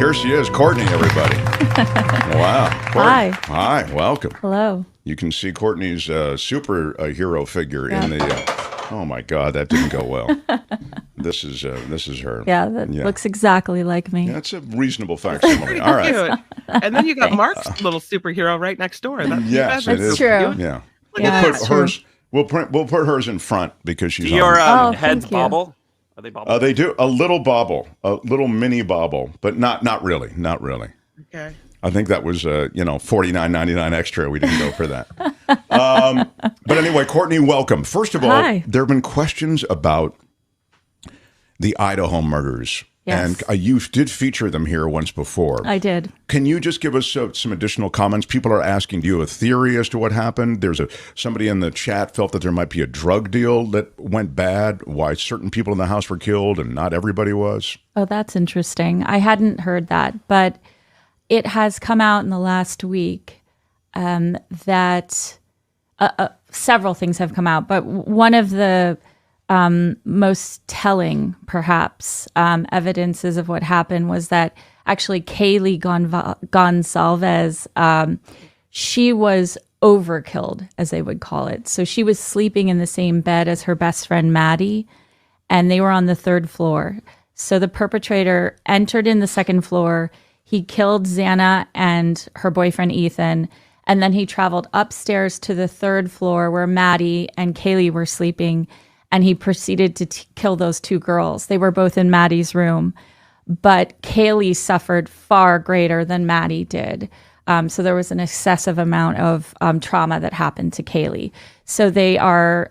here she is, Courtney, everybody. Wow. Hi. Hi, welcome. Hello. You can see Courtney's superhero figure in the... oh, my God, that didn't go well. This is her. Yeah, that looks exactly like me. That's a reasonable facsimile. All right. And then you got Mark's little superhero right next door. Yes, it is. True. Yeah. Yeah, We'll put hers... We'll put hers in front because she's Do your heads thank you. bobble? Are they bobble? They do a little bobble, a little mini bobble, but not really. Okay. I think that was $49.99 extra. We didn't go for that. But anyway, Courtney, welcome. First of all, Hi. there have been questions about the Idaho murders. Yes. And you did feature them here once before. I did. Can you just give us some additional comments? People are asking, do you have a theory as to what happened? There's somebody in the chat felt that there might be a drug deal that went bad, why certain people in the house were killed and not everybody was. Oh, that's interesting. I hadn't heard that, but it has come out in the last week that several things have come out, but one of the most telling, perhaps, evidences of what happened was that actually Kaylee Gonsalves, she was overkilled, as they would call it. So she was sleeping in the same bed as her best friend Maddie, and they were on the third floor. So the perpetrator entered in the second floor. He killed Xana and her boyfriend Ethan, and then he traveled upstairs to the third floor where Maddie and Kaylee were sleeping. And he proceeded to kill those two girls. They were both in Maddie's room. But Kaylee suffered far greater than Maddie did. So there was an excessive amount of trauma that happened to Kaylee. So they are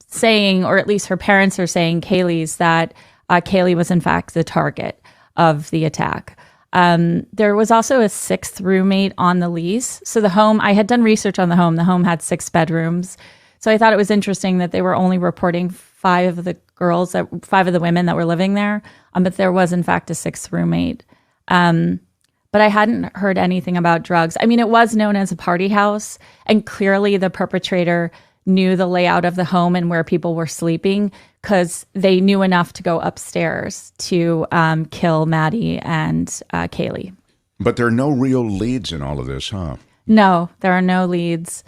saying, or at least her parents are saying, that Kaylee was in fact the target of the attack. There was also a sixth roommate on the lease. So the home, I had done research on the home. The home had 6 bedrooms. So I thought it was interesting that they were only reporting 5 of the women that were living there, but there was in fact a 6th roommate. But I hadn't heard anything about drugs. I mean, it was known as a party house, and clearly the perpetrator knew the layout of the home and where people were sleeping because they knew enough to go upstairs to kill Maddie and Kaylee. But there are no real leads in all of this, huh? No, there are no leads.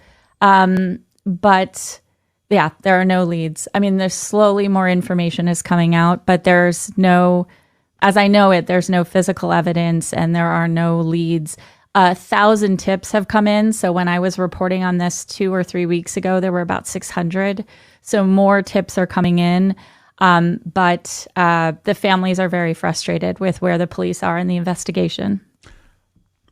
But yeah, there are no leads. I mean, there's slowly more information is coming out, but there's no, as I know it, there's no physical evidence and there are no leads. 1,000 tips have come in. So when I was reporting on this 2 or 3 weeks ago, there were about 600. So more tips are coming in. But the families are very frustrated with where the police are in the investigation.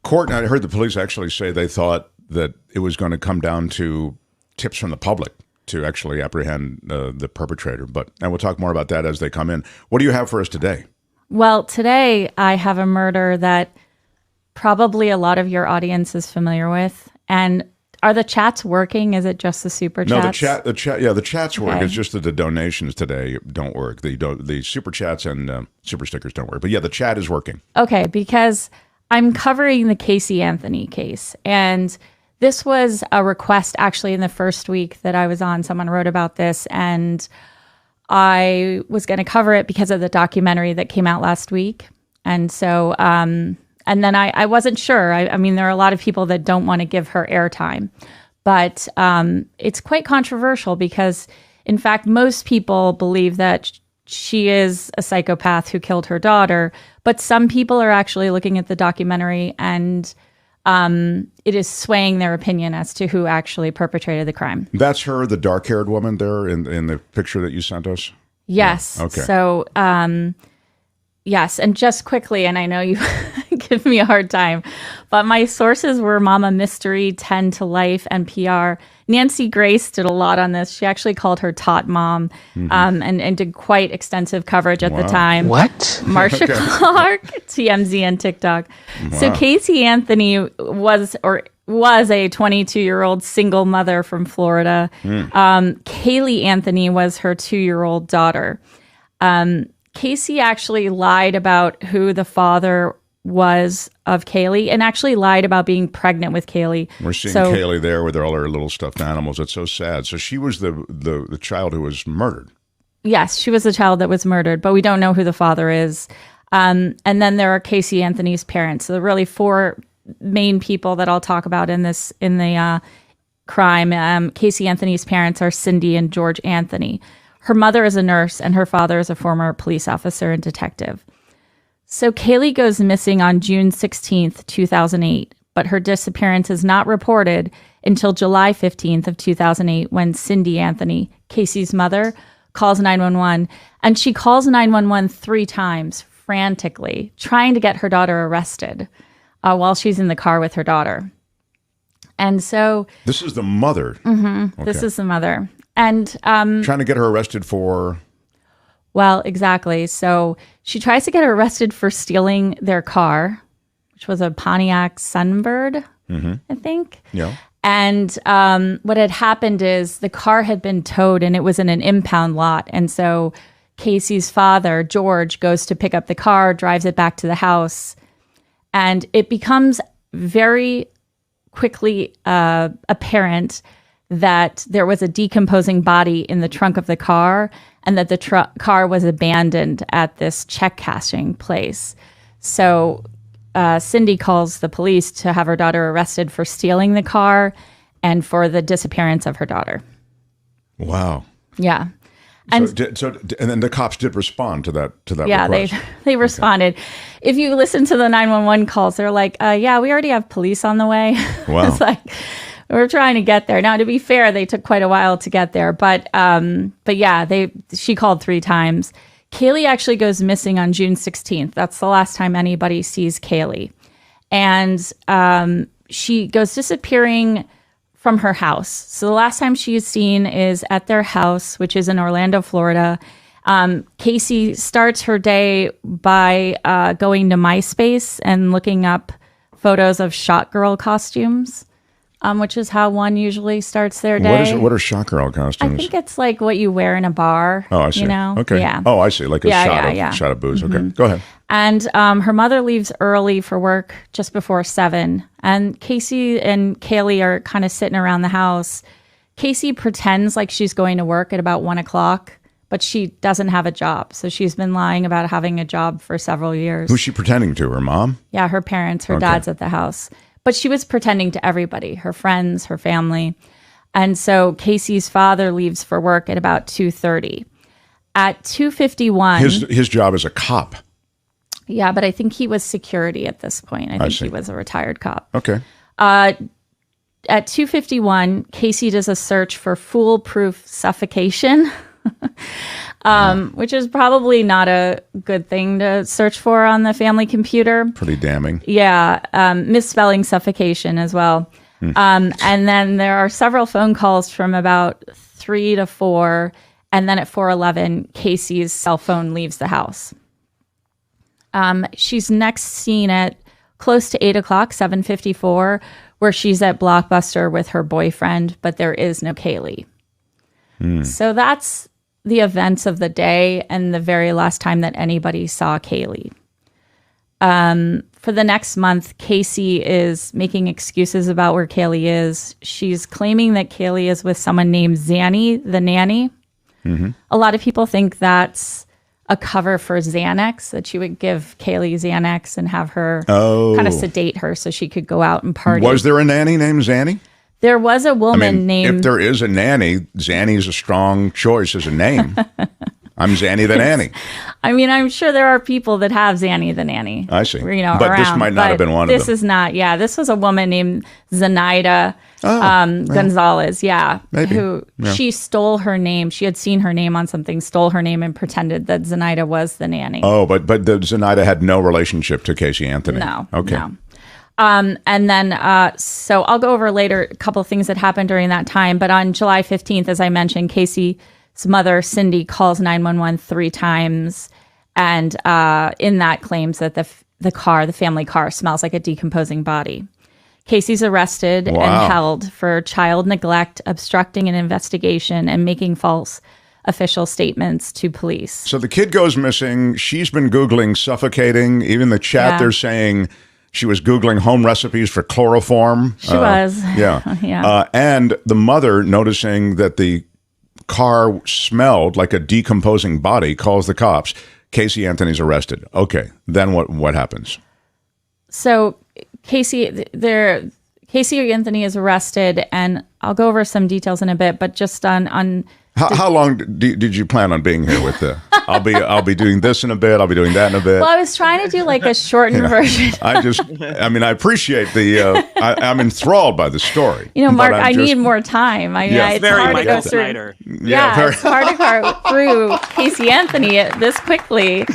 Courtney, I heard the police actually say they thought that it was going to come down to tips from the public to actually apprehend the perpetrator. And we'll talk more about that as they come in. What do you have for us today? Well, today I have a murder that probably a lot of your audience is familiar with. And are the chats working? Is it just the super chats? No, the chats work. Okay. It's just that the donations today don't work. The super chats and super stickers don't work. But yeah, the chat is working. Okay, because I'm covering the Casey Anthony case, and this was a request actually in the first week that I was on. Someone wrote about this, and I was going to cover it because of the documentary that came out last week. And so, and then I wasn't sure. I mean, there are a lot of people that don't want to give her airtime, but it's quite controversial because, in fact, most people believe that she is a psychopath who killed her daughter, but some people are actually looking at the documentary and it is swaying their opinion as to who actually perpetrated the crime. That's her, the dark-haired woman there in the picture that you sent us? Yes. Yeah. Okay. So, yes. And just quickly, and I know you give me a hard time, but my sources were Mama Mystery, 10 to Life, NPR. Nancy Grace did a lot on this. She actually called her Tot Mom, and did quite extensive coverage at the time. What? Marsha Clark, TMZ, and TikTok. Wow. So Casey Anthony was a 22-year-old single mother from Florida. Kaylee Anthony was her 2-year-old daughter. Casey actually lied about who the father was of Kaylee and actually lied about being pregnant with Kaylee. We're seeing Kaylee there with all her little stuffed animals. It's so sad. So she was the child who was murdered. Yes, she was the child that was murdered, but we don't know who the father is. And then there are Casey Anthony's parents. So there are really four main people that I'll talk about in the crime. Casey Anthony's parents are Cindy and George Anthony. Her mother is a nurse and her father is a former police officer and detective. So Kaylee goes missing on June 16th, 2008, but her disappearance is not reported until July 15th of 2008 when Cindy Anthony, Casey's mother, calls 911. And she calls 911 3 times frantically, trying to get her daughter arrested while she's in the car with her daughter. And so... This is the mother. Mm-hmm, okay. This is the mother. And trying to get her arrested for... Well, exactly. So she tries to get her arrested for stealing their car, which was a Pontiac Sunbird, I think. Yeah. And what had happened is the car had been towed and it was in an impound lot. And so Casey's father, George, goes to pick up the car, drives it back to the house. And it becomes very quickly apparent that there was a decomposing body in the trunk of the car and that the car was abandoned at this check cashing place. So Cindy calls the police to have her daughter arrested for stealing the car and for the disappearance of her daughter. Wow. Yeah. And then the cops did respond to that request. They responded. Okay. If you listen to the 911 calls, they're like, yeah, we already have police on the way. Wow. It's like, we're trying to get there. Now, to be fair, they took quite a while to get there. But yeah, she called 3 times. Kaylee actually goes missing on June 16th. That's the last time anybody sees Kaylee. And she goes disappearing from her house. So the last time she is seen is at their house, which is in Orlando, Florida. Casey starts her day by going to MySpace and looking up photos of shot girl costumes, which is how one usually starts their day. What are shot girl costumes? I think it's like what you wear in a bar. Oh, I see. You know? Okay. Yeah. Oh, I see. Like a shot of booze. Okay. Go ahead. And her mother leaves early for work just before 7. And Casey and Kaylee are kind of sitting around the house. Casey pretends like she's going to work at about 1 o'clock, but she doesn't have a job. So she's been lying about having a job for several years. Who's she pretending to? Her mom? Yeah, her parents. Her dad's at the house. But she was pretending to everybody, her friends, her family. And so Casey's father leaves for work at about 2:30. At 2:51... His job is a cop. Yeah, but I think he was security at this point. I think he was a retired cop. Okay. At 2:51, Casey does a search for foolproof suffocation, which is probably not a good thing to search for on the family computer. Pretty damning. Yeah, misspelling suffocation as well. And then there are several phone calls from about 3 to 4, and then at 4:11, Casey's cell phone leaves the house. She's next seen at close to 8 o'clock, 7:54, where she's at Blockbuster with her boyfriend, but there is no Kaylee. So that's the events of the day and the very last time that anybody saw Kaylee. For the next month, Casey is making excuses about where Kaylee is. She's claiming that Kaylee is with someone named Zanny, the nanny. A lot of people think that's a cover for Xanax, that she would give Kaylee Xanax and have her kind of sedate her so she could go out and party. Was there a nanny named Zanny? There was a woman named... If there is a nanny, Zanny's a strong choice as a name. I'm Zanny the nanny. I mean, I'm sure there are people that have Zanny the nanny. I see. You know, but around, this might not have been one of them. This is not. Yeah, this was a woman named Zenaida Gonzalez. Yeah, maybe. She stole her name. She had seen her name on something, stole her name, and pretended that Zenaida was the nanny. Oh, but the Zenaida had no relationship to Casey Anthony. No. Okay. No. And then, so I'll go over later a couple of things that happened during that time. But on July 15th, as I mentioned, Casey's mother, Cindy, calls 911 3 times. And in that claims that the family car smells like a decomposing body. Casey's arrested and held for child neglect, obstructing an investigation, and making false official statements to police. So the kid goes missing. She's been Googling suffocating. Even the chat, they're saying... She was Googling home recipes for chloroform. She was. Yeah. Yeah. And the mother, noticing that the car smelled like a decomposing body, calls the cops. Casey Anthony's arrested. Okay, then what happens? So Casey Anthony is arrested, and I'll go over some details in a bit, but just on how long did you plan on being here with the? I'll be doing this in a bit. I'll be doing that in a bit. Well, I was trying to do like a shortened version. I appreciate I'm enthralled by the story. Mark, I need more time. It's very hard to go Michael through. Snyder. It's hard to go through Casey Anthony this quickly.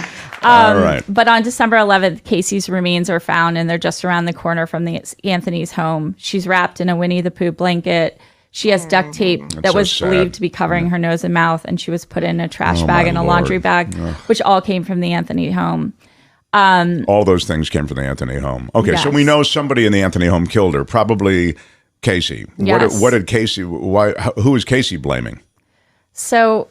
All right. But on December 11th, Casey's remains are found, and they're just around the corner from Anthony's home. She's wrapped in a Winnie the Pooh blanket. She has duct tape that so was sad. believed to be covering her nose and mouth, and she was put in a trash bag and a laundry bag, which all came from the Anthony home. All those things came from the Anthony home. Okay, so we know somebody in the Anthony home killed her, probably Casey. Yes. What did Casey? Who is Casey blaming? So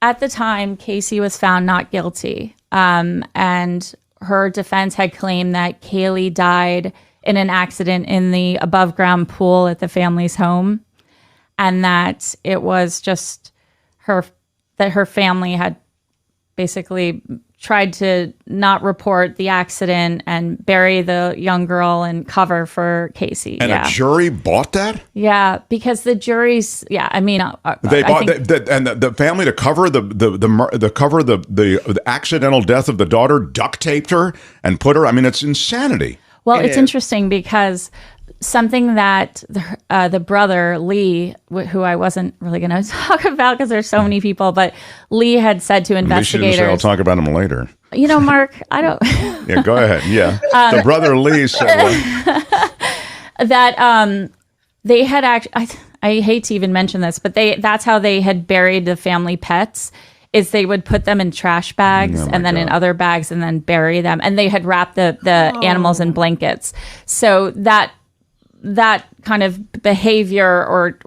at the time, Casey was found not guilty, and her defense had claimed that Kaylee died in an accident in the above-ground pool at the family's home, and that it was just that her family had basically tried to not report the accident and bury the young girl and cover for Casey. And a jury bought that? Yeah, because the juries. Yeah, I mean, they bought the family to cover the accidental death of the daughter, duct taped her and put her. I mean, it's insanity. Well, it's interesting because something that the brother Lee, who I wasn't really going to talk about because there's so many people, but Lee had said to investigators, I'll talk about him later. Mark, I don't. Yeah, go ahead. Yeah, the brother Lee said that they had actually. I hate to even mention this, but that's how they had buried the family pets. Is they would put them in trash bags and then in other bags and then bury them. And they had wrapped the animals in blankets. So that kind of behavior or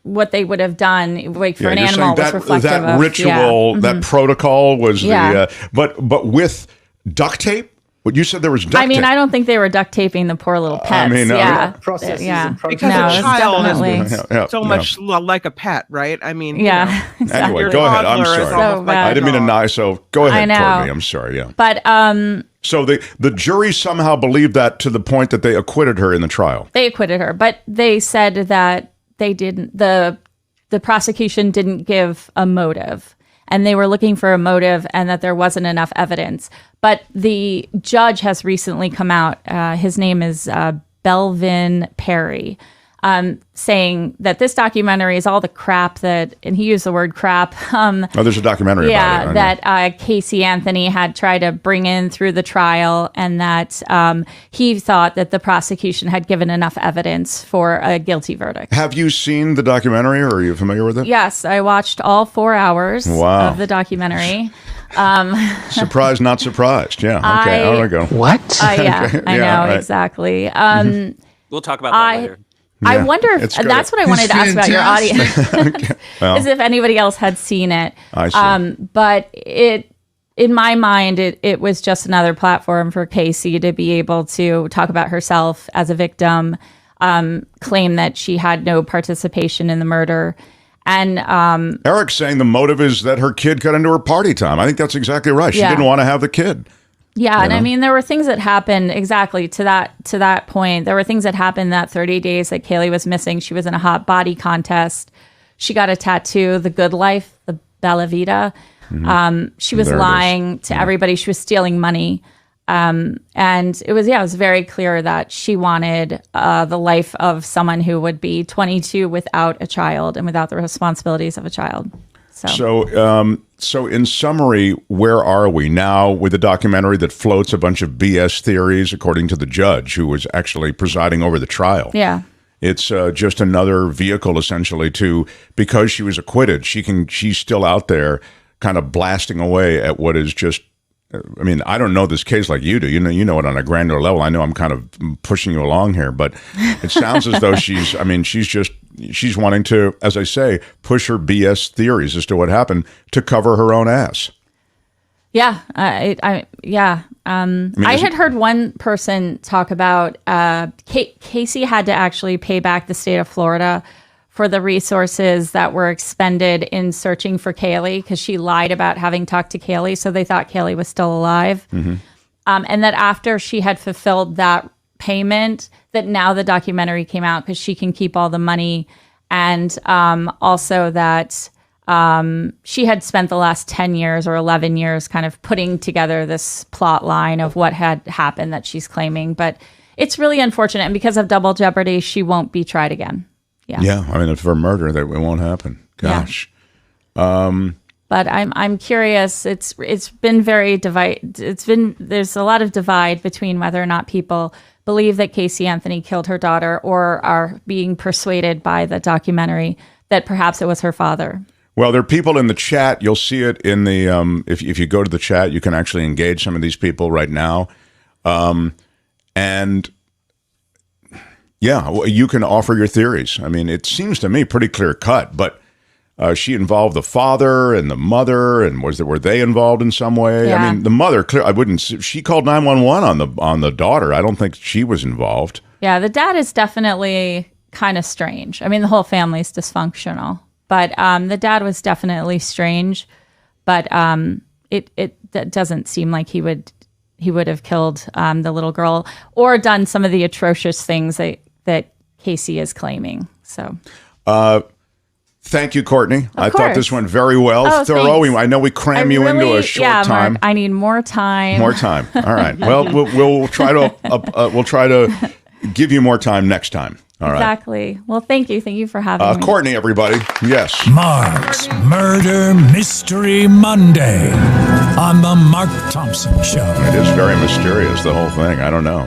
what they would have done like for an animal was reflective that of ritual, that protocol was but with duct tape. What you said there was duct tape. I mean, I don't think they were duct taping the poor little pets. Because a child is so much like a pet, right? I mean, exactly. Anyway, go ahead. I'm sorry. So I didn't mean to nod. So go ahead, Courtney. I'm sorry. Yeah. But so the jury somehow believed that to the point that they acquitted her in the trial. They acquitted her, but they said that they didn't. The prosecution didn't give a motive. And they were looking for a motive and that there wasn't enough evidence. But the judge has recently come out. His name is Belvin Perry, saying that this documentary is all the crap that, and he used the word crap. There's a documentary about it. That Casey Anthony had tried to bring in through the trial, and that he thought that the prosecution had given enough evidence for a guilty verdict. Have you seen the documentary, or are you familiar with it? Yes, I watched all 4 hours of the documentary. Surprised, not surprised. Yeah. Okay. There we go. What? Yeah, I know, right. Exactly. We'll talk about that later. I wonder if that's what I wanted to ask about your audience, is if anybody else had seen it. I see. But in my mind, it was just another platform for Casey to be able to talk about herself as a victim, claim that she had no participation in the murder. And Eric's saying the motive is that her kid got into her party time. I think that's exactly right. She didn't want to have the kid. Yeah, and I mean, there were things that happened exactly to that point. There were things that happened that 30 days that Kaylee was missing. She was in a hot body contest. She got a tattoo, The Good Life, the Bella Vita. She was lying to everybody. She was stealing money. And it was very clear that she wanted the life of someone who would be 22 without a child and without the responsibilities of a child. So in summary, where are we now with a documentary that floats a bunch of BS theories, according to the judge who was actually presiding over the trial? Yeah. It's just another vehicle, essentially, because she was acquitted, she's still out there kind of blasting away at what is just, I mean, I don't know this case like you do. You know it on a granular level. I know I'm kind of pushing you along here, but it sounds as though she's wanting to, as I say, push her BS theories as to what happened to cover her own ass. Yeah, I had heard one person talk about Casey had to actually pay back the state of Florida for the resources that were expended in searching for Kaylee, because she lied about having talked to Kaylee, so they thought Kaylee was still alive. Mm-hmm. And that after she had fulfilled that payment, that now the documentary came out because she can keep all the money, and also that she had spent the last 10 years or 11 years kind of putting together this plot line of what had happened that she's claiming. But it's really unfortunate. And because of double jeopardy, she won't be tried again. Yeah. I mean, if for murder, that it won't happen. Gosh. Yeah. But I'm curious. It's been very there's a lot of divide between whether or not people believe that Casey Anthony killed her daughter or are being persuaded by the documentary that perhaps it was her father. Well, there are people in the chat. You'll see it in the if you go to the chat, you can actually engage some of these people right now, and yeah, you can offer your theories. I mean, it seems to me pretty clear cut, but she involved the father and the mother, and were they involved in some way? Yeah. I mean, the mother I wouldn't. She called 911 on the daughter. I don't think she was involved. Yeah, the dad is definitely kind of strange. I mean, the whole family's dysfunctional. But the dad was definitely strange, but that doesn't seem like he would have killed the little girl or done some of the atrocious things that Casey is claiming. So, thank you, Courtney. I thought this went very well, thorough. Thanks. I know we cram you into a short time. Mark, I need more time. More time. All right. Well, we'll try to give you more time next time. All right. Exactly. Well, thank you. Thank you for having me. Courtney, everybody. Yes. Mark's Murder Mystery Monday on The Mark Thompson Show. It is very mysterious, the whole thing. I don't know.